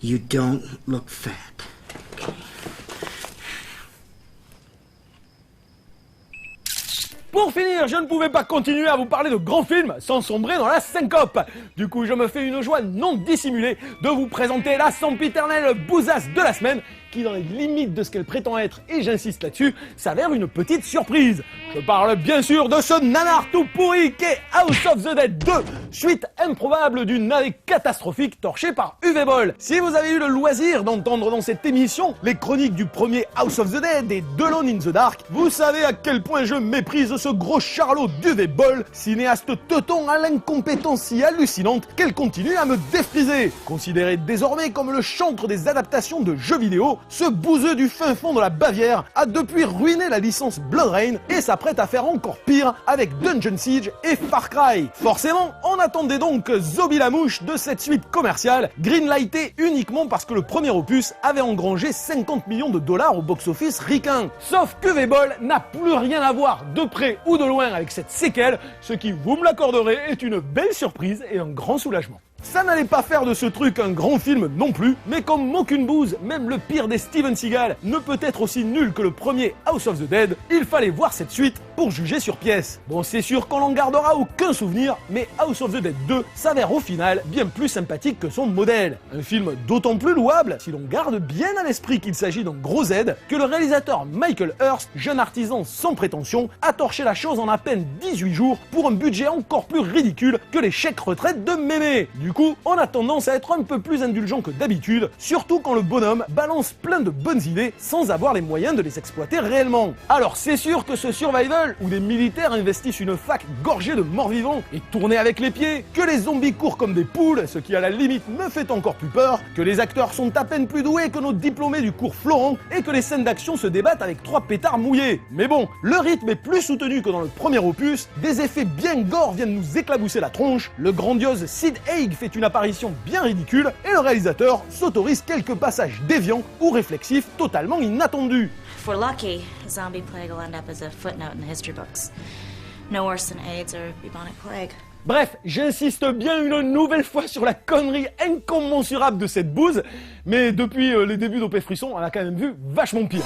You don't look fat. Pour finir, je ne pouvais pas continuer à vous parler de grands films sans sombrer dans la syncope. Du coup, je me fais une joie non dissimulée de vous présenter la sempiternelle bousasse de la semaine qui, dans les limites de ce qu'elle prétend être, et j'insiste là-dessus, s'avère une petite surprise. Je parle bien sûr de ce nanar tout pourri qu'est House of the Dead 2, suite improbable d'une navette catastrophique torchée par UV Ball. Si vous avez eu le loisir d'entendre dans cette émission les chroniques du premier House of the Dead et de Alone in the Dark, vous savez à quel point je méprise ce gros charlot d'UV Ball, cinéaste teuton à l'incompétence si hallucinante qu'elle continue à me défriser. Considéré désormais comme le chantre des adaptations de jeux vidéo, ce bouseux du fin fond de la Bavière a depuis ruiné la licence Blood Rain et s'apprête à faire encore pire avec Dungeon Siege et Far Cry. Forcément, on attendait donc Zombie la mouche de cette suite commerciale, greenlightée uniquement parce que le premier opus avait engrangé 50 millions de dollars au box-office ricain. Sauf que V-Ball n'a plus rien à voir de près ou de loin avec cette séquelle, ce qui, vous me l'accorderez, est une belle surprise et un grand soulagement. Ça n'allait pas faire de ce truc un grand film non plus, mais comme Mock-une Bouse, même le pire des Steven Seagal, ne peut être aussi nul que le premier House of the Dead, il fallait voir cette suite pour juger sur pièce. Bon, c'est sûr qu'on n'en gardera aucun souvenir, mais House of the Dead 2 s'avère au final bien plus sympathique que son modèle. Un film d'autant plus louable si l'on garde bien à l'esprit qu'il s'agit d'un gros Z, que le réalisateur Michael Hurst, jeune artisan sans prétention, a torché la chose en à peine 18 jours pour un budget encore plus ridicule que les chèques retraite de Mémé. Du coup, on a tendance à être un peu plus indulgent que d'habitude, surtout quand le bonhomme balance plein de bonnes idées sans avoir les moyens de les exploiter réellement. Alors c'est sûr que ce survival, où des militaires investissent une fac gorgée de morts-vivants et tournés avec les pieds, que les zombies courent comme des poules, ce qui à la limite me fait encore plus peur, que les acteurs sont à peine plus doués que nos diplômés du cours Florent, et que les scènes d'action se débattent avec 3 pétards mouillés. Mais bon, le rythme est plus soutenu que dans le premier opus, des effets bien gore viennent nous éclabousser la tronche, le grandiose Sid Haig fait une apparition bien ridicule et le réalisateur s'autorise quelques passages déviants ou réflexifs totalement inattendus. If we're lucky, zombie plague will end up as a footnote in the history books. No worse than AIDS or bubonic plague. Bref, j'insiste bien une nouvelle fois sur la connerie incommensurable de cette bouse, mais depuis les débuts d'OP Frisson, on a quand même vu vachement pire.